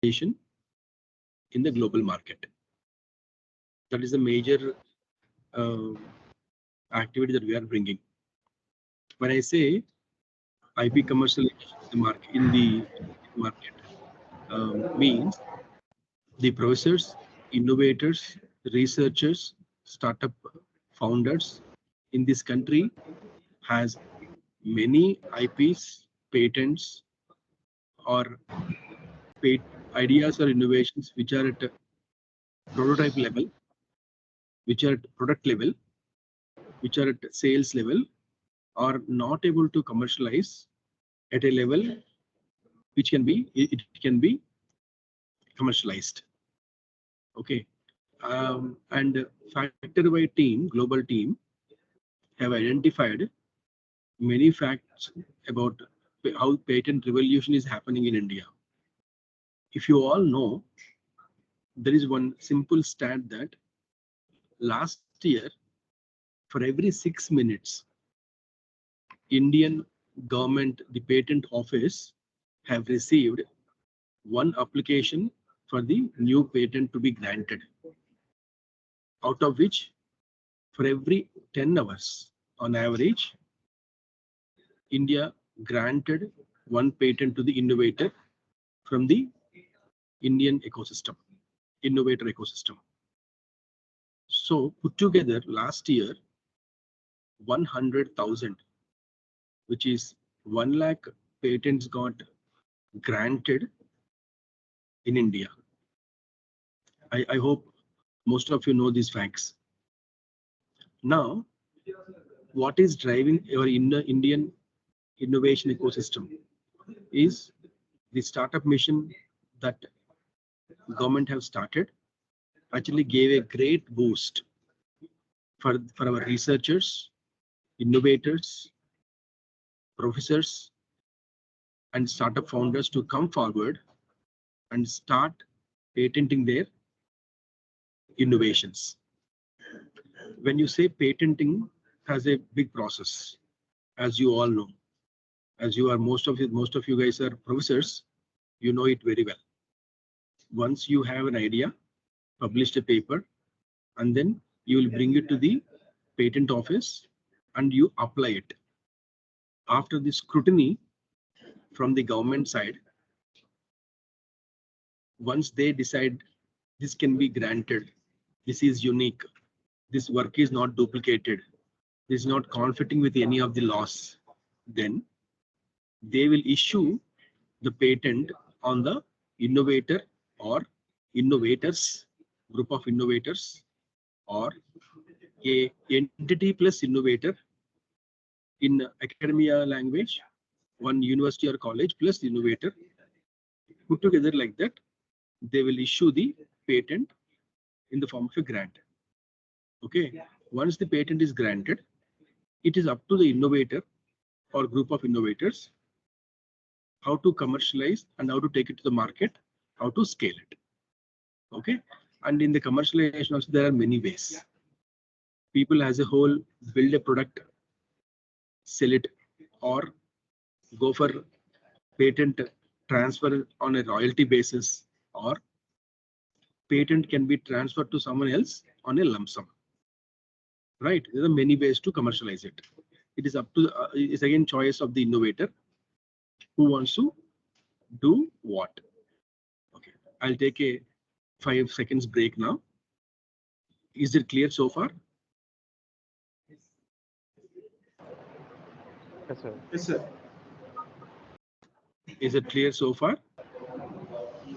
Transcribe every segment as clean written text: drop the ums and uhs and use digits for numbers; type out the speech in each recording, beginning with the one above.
in the global market. That is the major activity that we are bringing. When I say IP commercialization in the market, means the professors, innovators, researchers, startup founders in this country has many IPs, patents, or ideas or innovations which are at prototype level, which are at product level, which are at sales level, are not able to commercialize at a level which can be commercialized. Okay, and factor-wide team, global team, have identified many facts about how patent revolution is happening in India. If you all know, there is one simple stat that last year, for every 6 minutes, Indian government, the patent office, have received one application for the new patent to be granted. Out of which, for every 10 hours on average, India granted one patent to the innovator from the Indian ecosystem, innovator ecosystem. So put together last year, 100,000, which is 1 lakh patents got granted in India. I hope most of you know these facts. Now, what is driving our Indian innovation ecosystem is the startup mission that government have started actually gave a great boost for our researchers, innovators, professors, and startup founders to come forward and start patenting their innovations. When you say patenting has a big process, as you all know, as you are most of you guys are professors, you know it very well. Once you have an idea, published a paper, and then you will bring it to the patent office and you apply it. After the scrutiny from the government side, once they decide this can be granted, this is unique, this work is not duplicated, this is not conflicting with any of the laws, then they will issue the patent on the innovator or innovators, group of innovators, or a entity plus innovator. In academia language, one university or college plus innovator put together like that, they will issue the patent in the form of a grant. Okay, once the patent is granted, it is up to the innovator or group of innovators how to commercialize and how to take it to the market, how to scale it. Okay, and in the commercialization also there are many ways. People as a whole build a product, sell it, or go for patent transfer on a royalty basis, or patent can be transferred to someone else on a lump sum. Right, there are many ways to commercialize it. It is up to it's again choice of the innovator who wants to do what. Okay, I'll take a 5 seconds break now. Is it clear so far? Yes, sir. Yes, sir. Is it clear so far?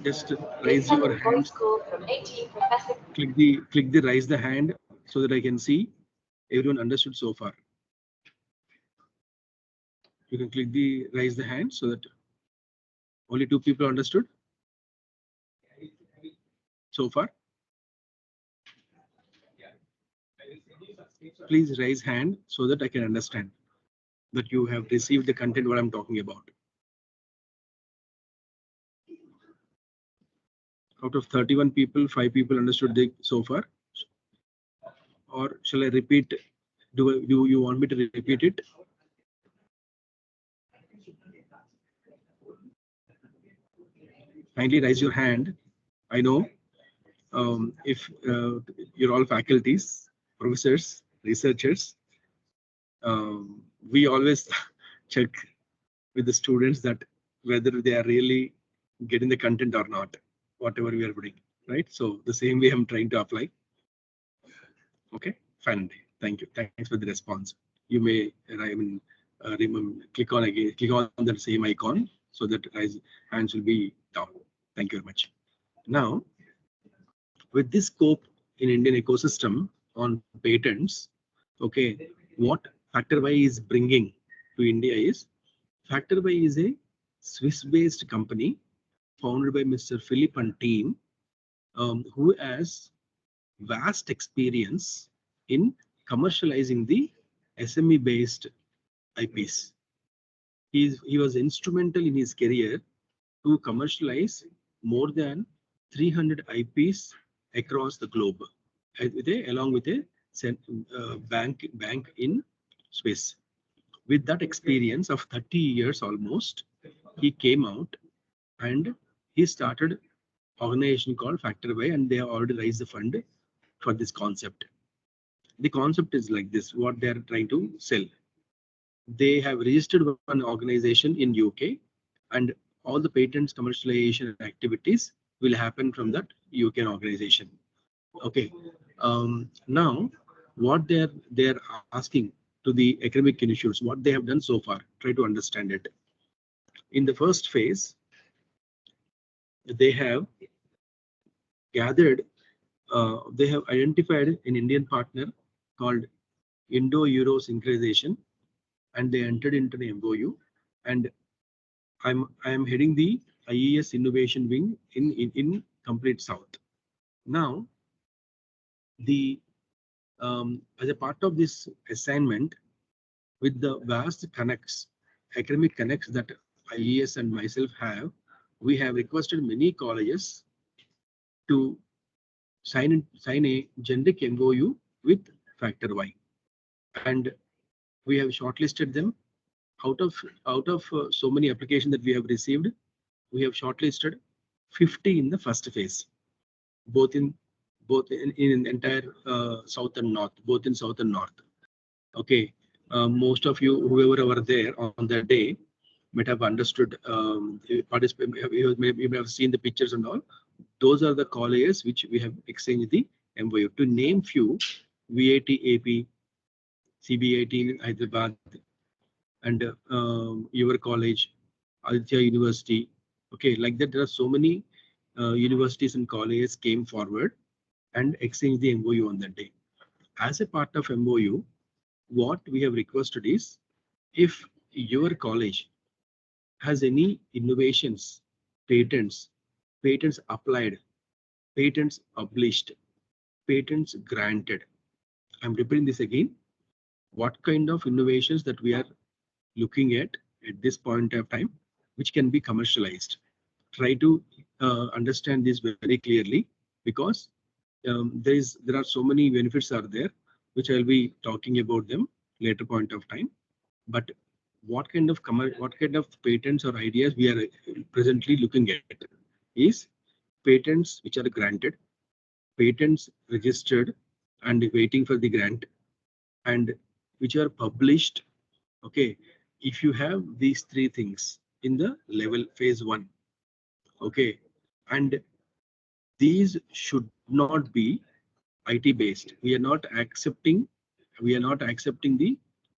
Just raise your hands. Click the raise the hand so that I can see everyone understood so far. You can click the raise the hand so that only 2 people understood so far. Please raise hand so that I can understand that you have received the content what I'm talking about. Out of 31 people, 5 people understood so far. Or shall I repeat? Do you want me to repeat it? Kindly raise your hand. I know if you're all faculties, professors, researchers, we always check with the students that whether they are really getting the content or not, whatever we are doing, right? So the same way I'm trying to apply. Okay, fine. Thank you. Thanks for the response. You may, I mean, remember, click on again, click on that same icon so that hands will be down. Thank you very much. Now, with this scope in Indian ecosystem on patents, okay, what FactorY is bringing to India is FactorY is a Swiss-based company founded by Mr. Philip and team, who has vast experience in commercializing the SME-based IPs. He was instrumental in his career to commercialize more than 300 IPs across the globe, along with a bank in Swiss. With that experience of 30 years almost, he came out and he started organization called FactorY, and they have already raised the fund for this concept. The concept is like this: what they are trying to sell. They have registered one organization in UK, and all the patents commercialization activities will happen from that UK organization. Okay. Now, what they're asking to the academic institutes, what they have done so far, try to understand it. In the first phase, they have gathered, they have identified an Indian partner called Indo-Euro Synchronization, and they entered into an MOU. And I am heading the IES Innovation Wing in complete South. Now, as a part of this assignment, with the vast academic connects that IES and myself have, we have requested many colleges to sign a generic MOU with FactorY, and we have shortlisted them. Out of so many applications that we have received, we have shortlisted 50 in the first phase, both in entire south and north, both in south and north. Okay, most of you, whoever were there on that day, might have understood. You may have seen the pictures and all. Those are the colleges which we have exchanged the MOU. To name few: VAT AP, CBIT in Hyderabad, and your college, Aditya University. Okay, like that, there are so many universities and colleges came forward and exchanged the MOU on that day. As a part of MOU, what we have requested is, if your college has any innovations, patents applied, patents published, patents granted. I'm repeating this again. What kind of innovations that we are looking at this point of time, which can be commercialized? Try to understand this very clearly, because there are so many benefits are there, which I'll be talking about them later point of time. But what kind of patents or ideas we are presently looking at is patents which are granted, patents registered and waiting for the grant, and which are published. Okay, if you have these three things in the level phase 1, okay, and these should not be IT based. We are not accepting the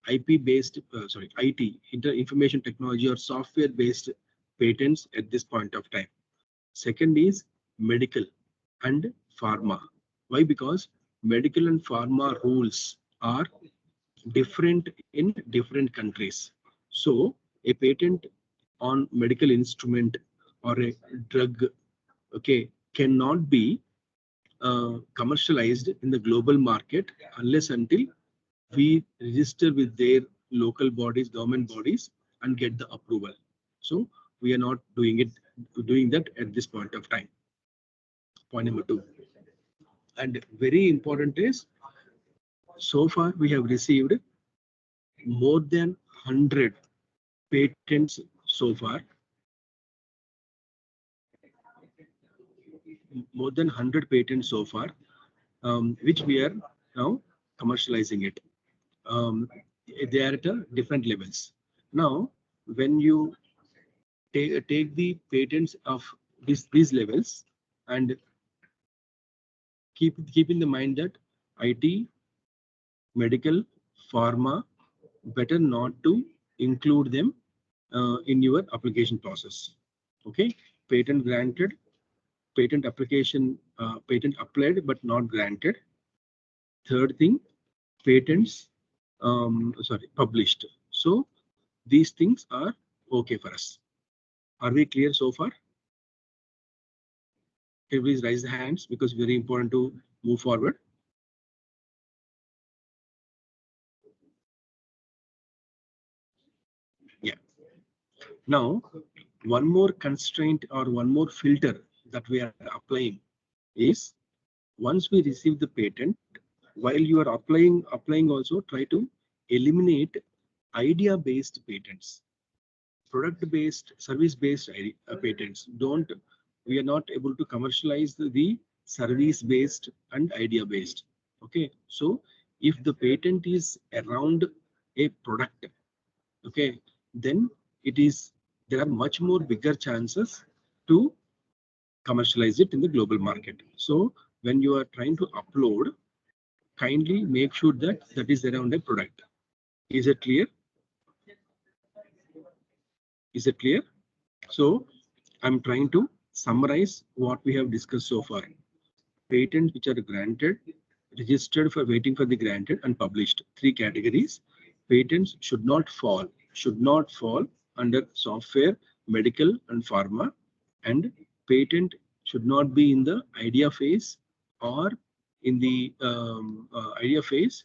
IP based, IT, information technology or software based patents at this point of time. Second is medical and pharma. Why? Because medical and pharma rules are different in different countries. So a patent on medical instrument or a drug, okay, cannot be commercialized in the global market unless until we register with their local bodies, government bodies, and get the approval. So we are not doing that at this point of time. Point number 2. And very important is, so far we have received more than 100 patents so far. more than 100 patents so far, which we are now commercializing it. They are at different levels. Now, when you take the patents of these levels and keep in the mind that IT, medical, pharma, better not to include them in your application process. Okay, patent granted, patent application, patent applied but not granted. Third thing, patents, published. So these things are okay for us. Are we clear so far? Can you please raise the hands because it's very important to move forward. Yeah. Now, one more constraint or one more filter that we are applying is once we receive the patent, while you are applying also try to eliminate idea-based patents, product-based, service-based patents. We are not able to commercialize the service-based and idea-based. Okay, so if the patent is around a product, okay, then there are much more bigger chances to commercialize it in the global market. So when you are trying to upload, kindly make sure that is around a product. Is it clear? Is it clear? So I'm trying to summarize what we have discussed so far. Patents which are granted, registered for waiting for the granted, and published. Three categories. Patents should not fall under software, medical, and pharma. And patent should not be in the idea phase or in the idea phase,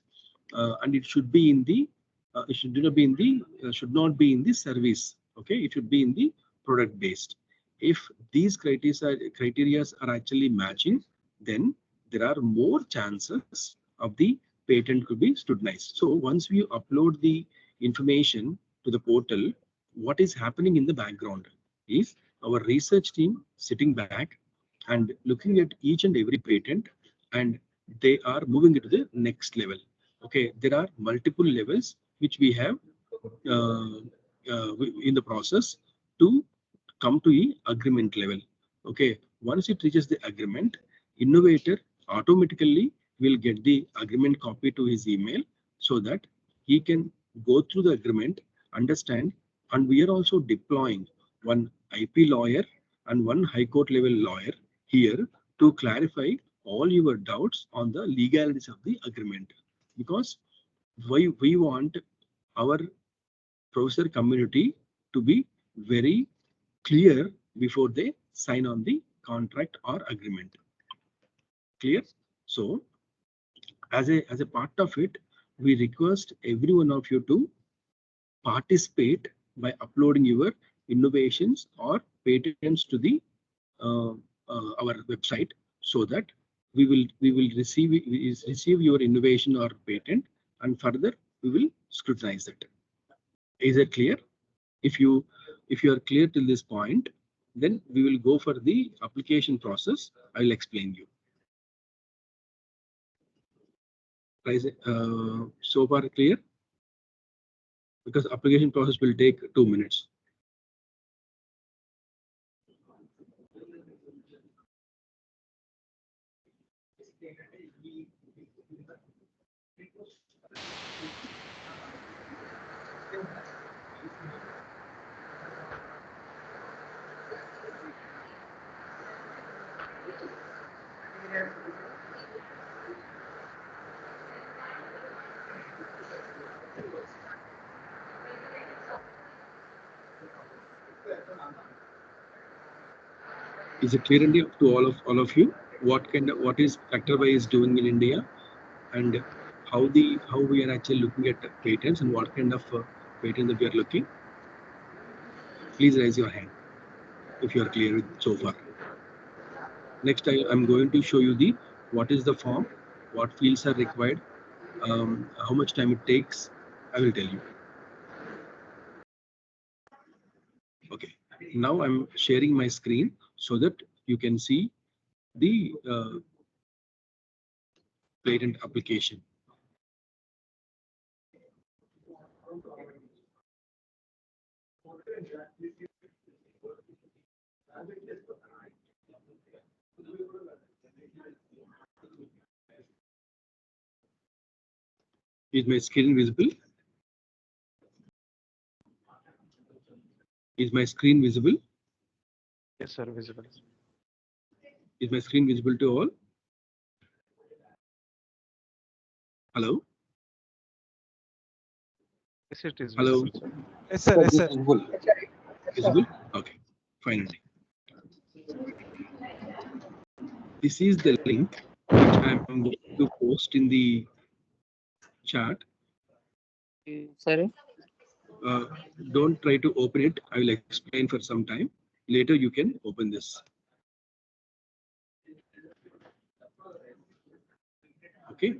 and it should be in the it should not be in the service. Okay, it should be in the product based. If these criteria are actually matching, then there are more chances of the patent could be scrutinized. So once we upload the information to the portal, what is happening in the background is our research team sitting back and looking at each and every patent, and they are moving it to the next level. Okay, there are multiple levels which we have uh, in the process to come to the agreement level. Okay, once it reaches the agreement, innovator automatically will get the agreement copy to his email so that he can go through the agreement, understand, and we are also deploying one IP lawyer and one high court level lawyer here to clarify all your doubts on the legalities of the agreement, because we want our professor community to be very clear before they sign on the contract or agreement. Clear? So as a part of it, we request every one of you to participate by uploading your innovations or patents to the our website, so that we will receive your innovation or patent, and further we will scrutinize it. Is it clear? If you are clear till this point, then we will go for the application process. I will explain you. So far clear? Because application process will take 2 minutes. Is it clear India to all of you? What is Factorby is doing in India, and how we are actually looking at patents, and what kind of patent that we are looking? Please raise your hand if you are clear with so far. Next, I'm going to show you the what is the form, what fields are required, how much time it takes. I will tell you. Okay, now I'm sharing my screen so that you can see the patent application. Is my screen visible? Is my screen visible? Yes, sir, visible. Is my screen visible to all? Hello? Yes, it is Hello? visible, sir. Yes, sir. Yes, sir. Visible? Visible? Okay, finally. This is the link which I'm going to post in the chat. Sorry. Don't try to open it. I will explain for some time. Later you can open this. Okay.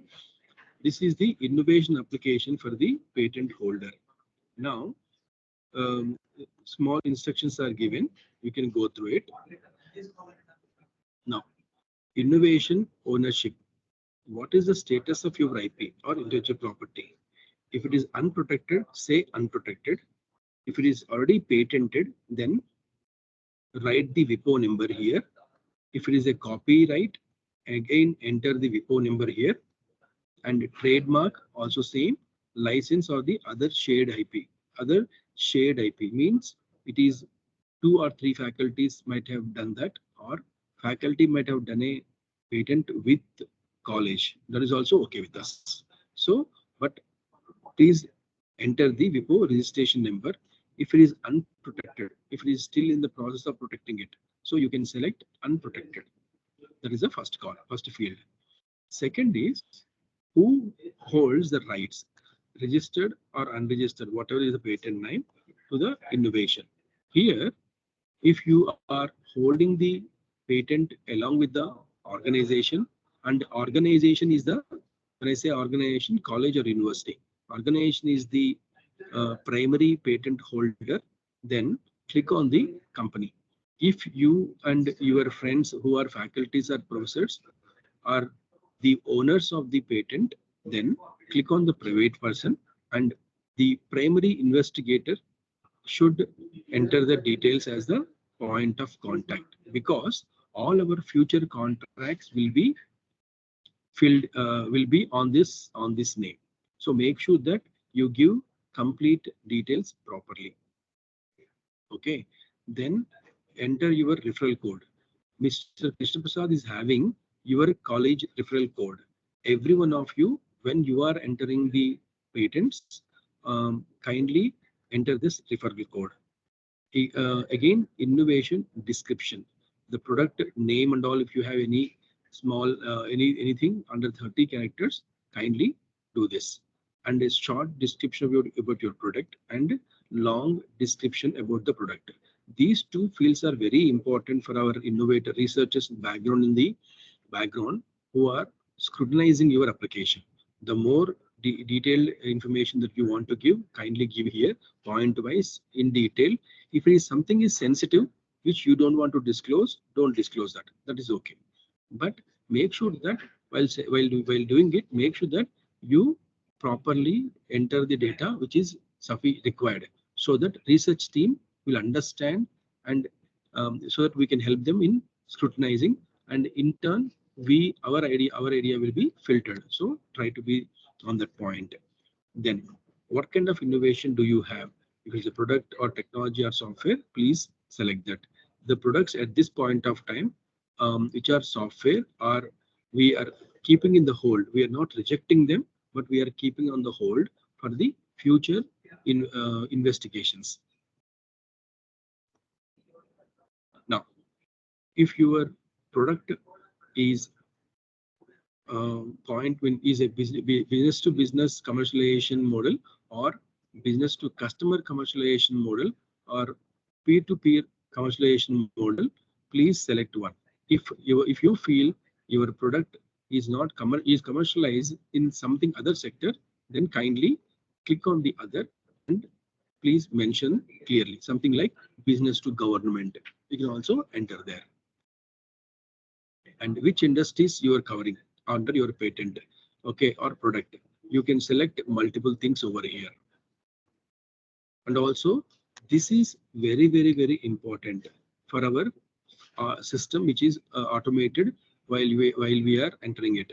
This is the innovation application for the patent holder. Now, small instructions are given. You can go through it. Now, innovation ownership. What is the status of your IP or intellectual property? If it is unprotected, say unprotected. If it is already patented, then write the WIPO number here. If it is a copyright, again enter the WIPO number here. And trademark also same. License or the other shared IP. Other shared IP means it is 2 or 3 faculties might have done that, or faculty might have done a patent with college. That is also okay with us. So, but please enter the WIPO registration number. If it is unprotected, if it is still in the process of protecting it, so you can select unprotected. That is the first call, first field. Second is who holds the rights, registered or unregistered, whatever is the patent name, to the innovation. Here, if you are holding the patent along with the organization, and organization is the, when I say organization, college or university, organization is the primary patent holder, then click on the company. If you and your friends who are faculties or professors are the owners of the patent, then click on the private person, and the primary investigator should enter the details as the point of contact, because all our future contracts will be filled, will be on this name. So make sure that you give complete details properly. Okay, then enter your referral code. Mr. Krishna Prasad is having your college referral code. Every one of you, when you are entering the patents, kindly enter this referral code. Again, innovation description, the product name and all. If you have any small anything under 30 characters, kindly do this. And a short description about your product and long description about the product. These two fields are very important for our innovator researchers background in the background who are scrutinizing your application. The more detailed information that you want to give, kindly give here point wise in detail. If it is something is sensitive which you don't want to disclose, don't disclose that. That is okay. But make sure that while doing it, make sure that you properly enter the data which is required, so that research team will understand, and so that we can help them in scrutinizing, and in turn our area will be filtered. So try to be on that point. Then what kind of innovation do you have? If it's a product or technology or software, please select that. The products at this point of time, which are software, are we are keeping in the hold. We are not rejecting them, but we are keeping on the hold for the future investigations. Now, if your product is point when is a business to business commercialization model, or business to customer commercialization model, or peer-to-peer commercialization model, please select one. If you feel your product is not commercialized in something other sector, then kindly click on the other and please mention clearly something like business to government. You can also enter there. and which industries you are covering under your patent, okay, or product. You can select multiple things over here. And also, this is very important for our system, which is automated while we are entering it.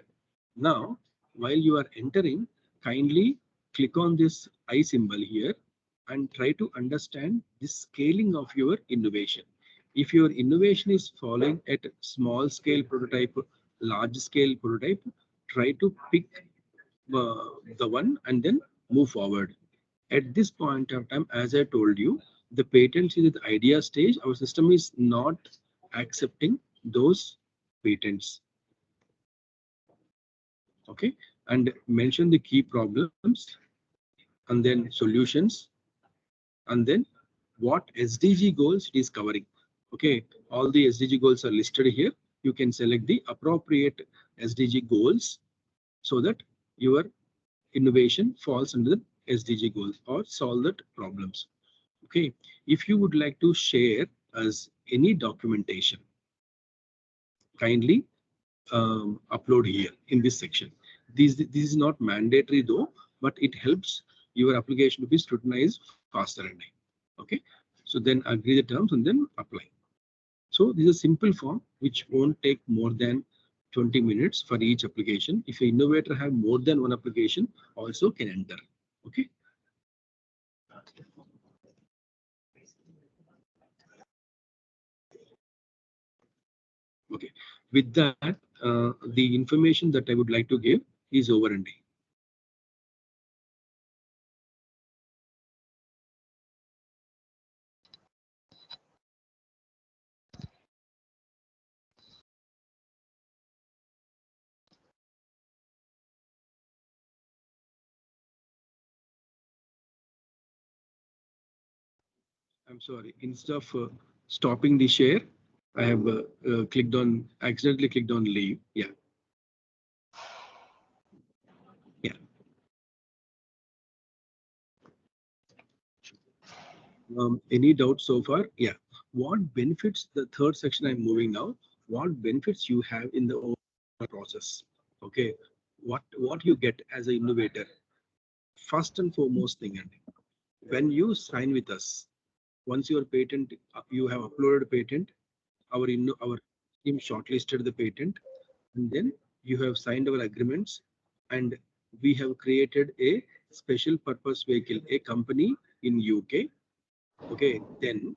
Now, while you are entering, kindly click on this I symbol here and try to understand the scaling of your innovation. If your innovation is following at small scale prototype, large scale prototype, try to pick the one and then move forward. At this point of time, as I told you, the patents is at the idea stage. Our system is not accepting those patents. Okay, and mention the key problems and then solutions and then what SDG goals it is covering. Okay, all the SDG goals are listed here. You can select the appropriate SDG goals so that your innovation falls under the SDG goals or solve that problems. Okay, if you would like to share as any documentation, kindly upload here in this section. This is not mandatory though, but it helps your application to be scrutinized faster and okay. So then agree the terms and then apply. So this is a simple form which won't take more than 20 minutes for each application. If an innovator have more than one application, also can enter. Okay. Okay. With that, the information that I would like to give is over and done. I'm sorry. Instead of stopping the share, I have accidentally clicked on leave. Yeah. Yeah. Any doubts so far? Yeah. What benefits, the third section I'm moving now, what benefits you have in the overall process? Okay. What you get as an innovator? First and foremost thing, and when you sign with us, once your patent, you have uploaded patent, our team shortlisted the patent, and then you have signed our agreements, and we have created a special purpose vehicle, a company in UK. Okay, then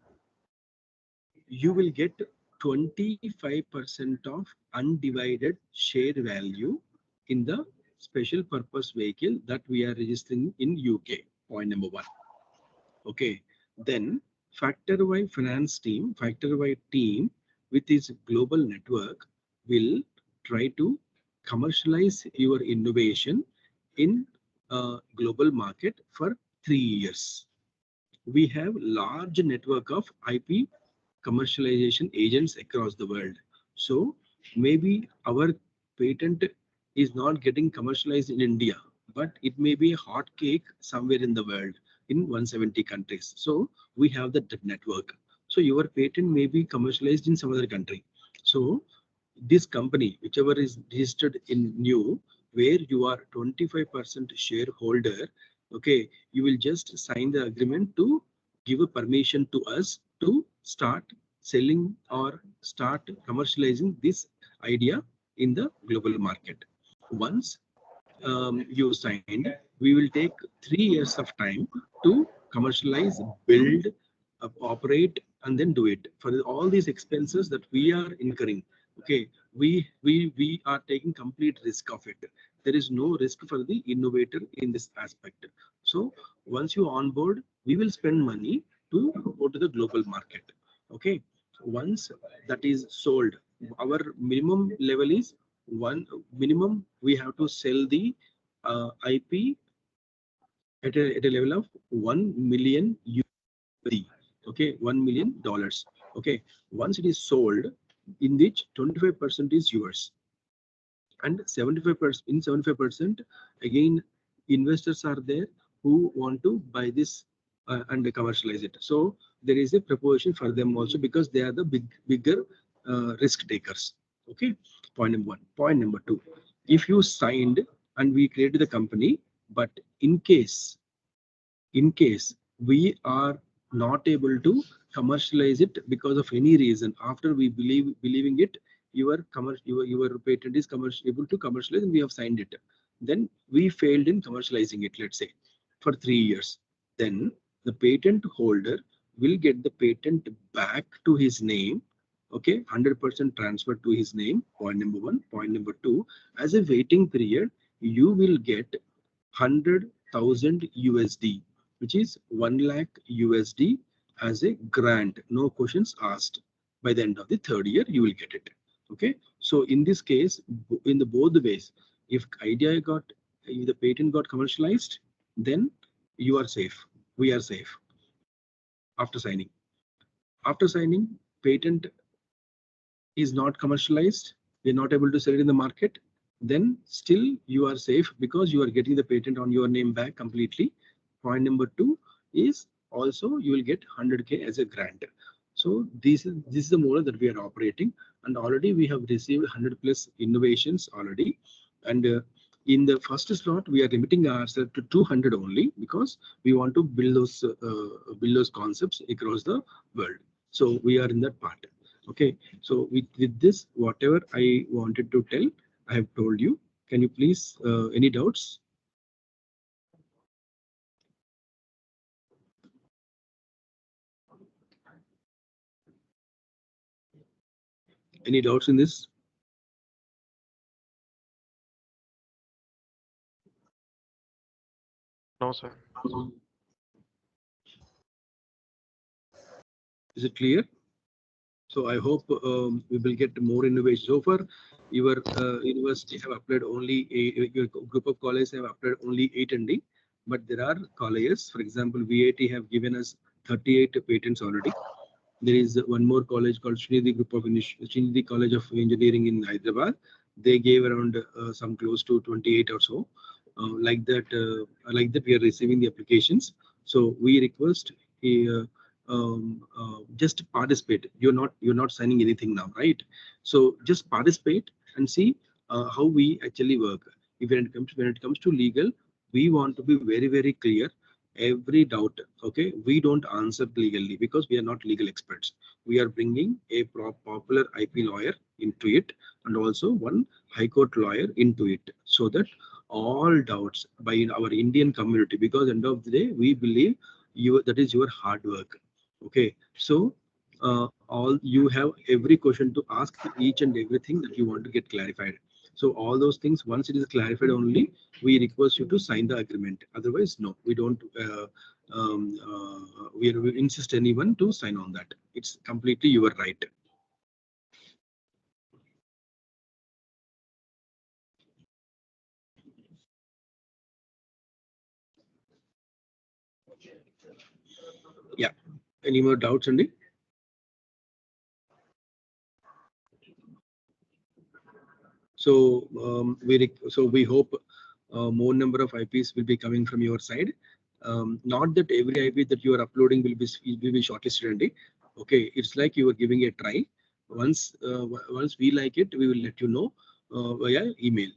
you will get 25% of undivided share value in the special purpose vehicle that we are registering in UK. Point number one. Okay, then Factor Y team with its global network will try to commercialize your innovation in a global market for 3 years. We have large network of IP commercialization agents across the world. So maybe our patent is not getting commercialized in India, but it may be a hot cake somewhere in the world in 170 countries. So we have that network. So your patent may be commercialized in some other country. So this company, whichever is registered in new, where you are 25% shareholder, okay, you will just sign the agreement to give a permission to us to start selling or start commercializing this idea in the global market. Once you signed, we will take 3 years of time to commercialize, build, operate, and then do it. For all these expenses that we are incurring, okay, we are taking complete risk of it. There is no risk for the innovator in this aspect. So once you onboard, we will spend money to go to the global market. Okay, once that is sold, our minimum level is one minimum we have to sell the IP at a level of 1 million USD. Okay, $1 million. Okay, once it is sold, in which 25% is yours, and 75% in 75% again investors are there who want to buy this and commercialize it. So there is a proportion for them also because they are the bigger risk takers. Okay, Point number one. Point number two, if you signed and we created the company, but in case we are not able to commercialize it because of any reason, after we believing it, your patent is able to commercialize and we have signed it, then we failed in commercializing it, let's say for 3 years, then the patent holder will get the patent back to his name. Okay, 100% transfer to his name. Point number one. Point number two, as a waiting period, you will get 100,000 USD, which is 1 lakh USD as a grant, no questions asked. By the end of the third year, you will get it. Okay, so in this case, in the both the ways, if the patent got commercialized, then you are safe. We are safe after signing. After signing, patent is not commercialized, we're not able to sell it in the market, then still you are safe because you are getting the patent on your name back completely. Point number two is also you will get 100K as a grant. So this is the model that we are operating, and already we have received 100 plus innovations already. And in the first slot, we are limiting ourselves to 200 only because we want to build those concepts across the world. So we are in that part. Okay, so with this, whatever I wanted to tell, I have told you. Can you please, any doubts? Any doubts in this? No, sir. Is it clear? So I hope we will get more innovation. So far, your university have applied only your group of colleges have applied only 8 ND, but there are colleges, for example, VAT have given us 38 patents already. There is one more college called Srinidhi College of Engineering in Hyderabad. They gave around some close to 28 or so. Like that, we are receiving the applications. So we request just participate. You're not signing anything now, right? So just participate and see how we actually work. If when it comes to legal, we want to be very clear. Every doubt, okay, we don't answer legally because we are not legal experts. We are bringing a popular IP lawyer into it and also one high court lawyer into it, so that all doubts by our Indian community, because end of the day we believe that is your hard work. Okay, so all you have every question to ask, each and everything that you want to get clarified. So all those things, once it is clarified only, we request you to sign the agreement. Otherwise, no, we don't. We insist anyone to sign on that. It's completely your right. Yeah. Any more doubts, Andy? So we hope more number of IPs will be coming from your side. Not that every IP that you are uploading will be shortlisted, Andy. Okay, it's like you are giving a try. Once we like it, we will let you know via email.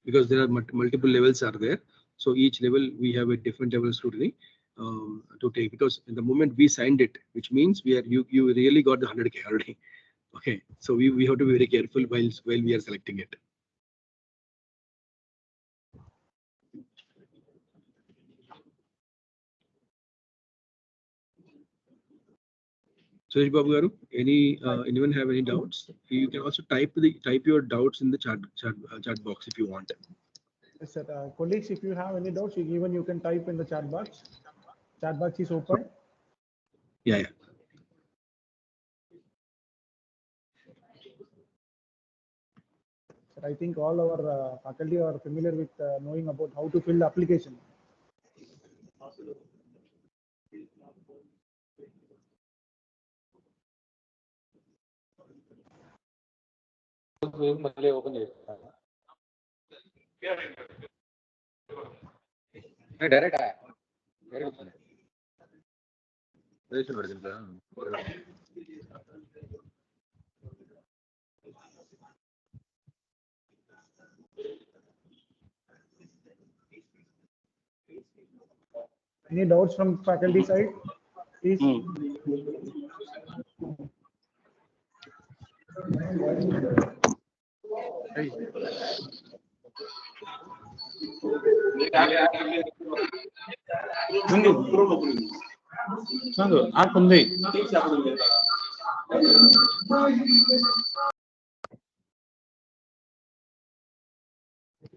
Because there are multiple levels are there. So each level we have a different level scrutiny to take, because in the moment we signed it, which means you really got the 100K already. Okay, so we have to be very careful while we are selecting it. Suresh Babu Garu, anyone have any doubts? You can also type your doubts in the chat box if you want. Yes, sir. Colleagues, if you have any doubts, even you can type in the chat box. Chat box is open. Yeah. Sir, I think all our faculty are familiar with knowing about how to fill the application. Direct Any doubts from faculty side? Please. Hey,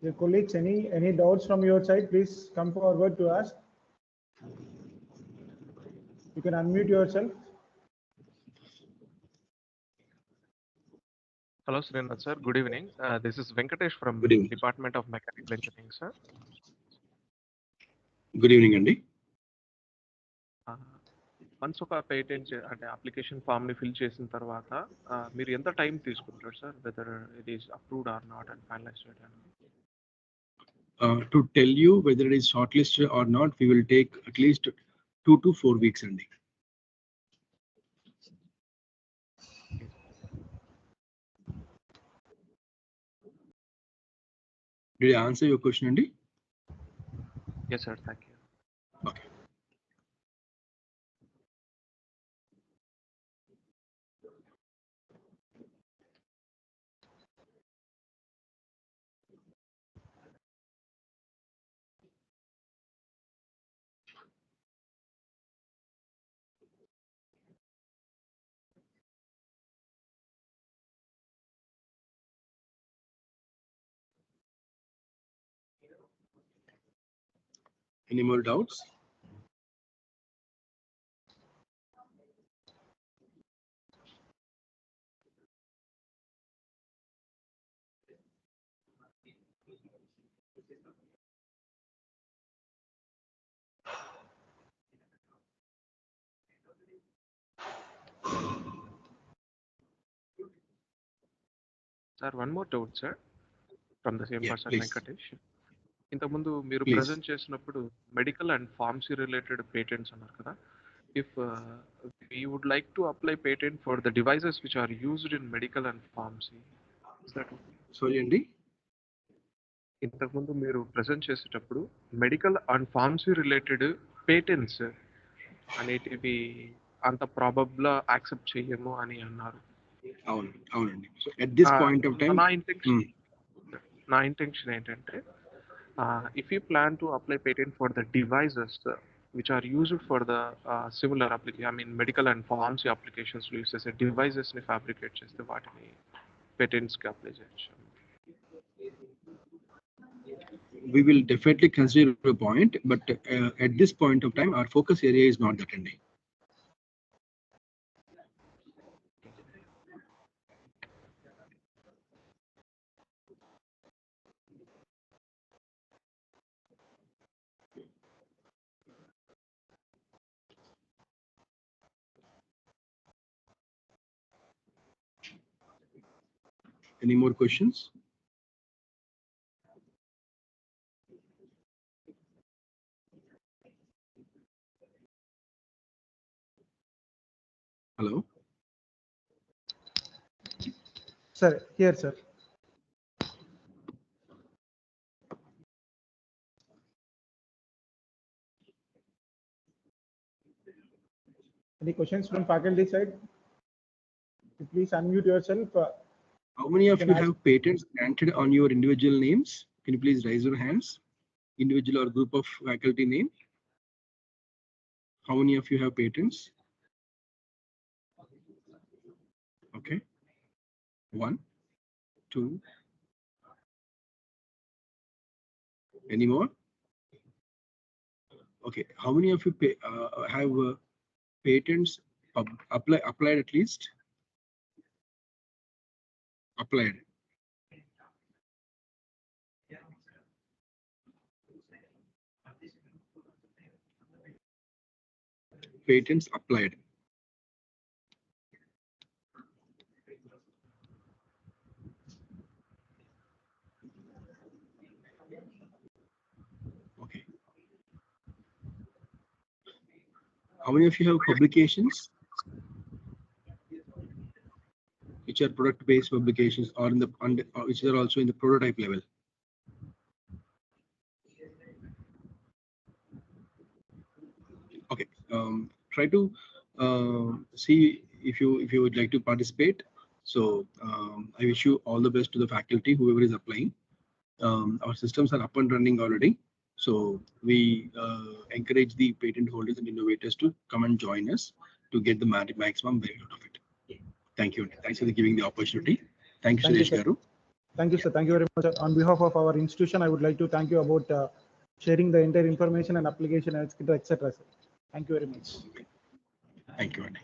Your colleagues, any doubts from your side? Please come forward to ask. You can unmute yourself. hello, Srinath sir. Good evening. This is Venkatesh from Good evening. Department of Mechanical Engineering, sir. Good evening, Andy. Once ఒక patent అంటే application form ని fill చేసిన తర్వాత మీరు ఎంత time తీసుకుంటారు sir whether it is approved or not and finalise చేయడానికి? To tell you whether it is shortlisted or not, we will take at least 2 to 4 weeks, Andy. Did I answer your question, Andy? Yes, sir. Thank you. Okay. Any more doubts? Sir, one more doubt, sir, from the same Yeah, person, please. Venkatesh. ఇంతకుముందు మీరు Please. Present చేసినప్పుడు medical and pharmacy related patents అన్నారు కదా. If we would like to apply patent for the devices which are used in medical and pharmacy, is that okay? Sorry, Andy. ఇంతకుముందు మీరు present చేసేటప్పుడు medical and pharmacy related patents అనేటివి అంత ప్రాబబ్లా accept చేయము అని అన్నారు. అవునండి. At this point of time, నా ఇంటెన్షన్ ఏంటంటే if you plan to apply patent for the devices which are used for the similar application, I mean medical and pharmacy applications లో use చేసే devices ని fabricate చేస్తే వాటిని patents కి apply చేయొచ్చు. we will definitely consider a point, but at this point of time, our focus area is not that, Andy. Any more questions? Hello? Sir, here, sir. Any questions from faculty side? Please unmute yourself. How many of can you ask- have patents granted on your individual names? Can you please raise your hands? Individual or group of faculty name? How many of you have patents? Okay. 1, 2. Any more? Okay. How many of you have patents applied at least? Applied. Patents applied. Okay. How many of you have publications? which are product-based publications or in the which are also in the prototype level. Okay, try to see if you would like to participate. So I wish you all the best to the faculty, whoever is applying. Our systems are up and running already. So we encourage the patent holders and innovators to come and join us to get the maximum value out of it. Thank you. Thanks for giving the opportunity. Thank you, Suresh Garu. Thank you, sir. Thank you very much. On behalf of our institution, I would like to thank you about sharing the entire information and application, etc., etc. Thank you very much. Thank you, Andy.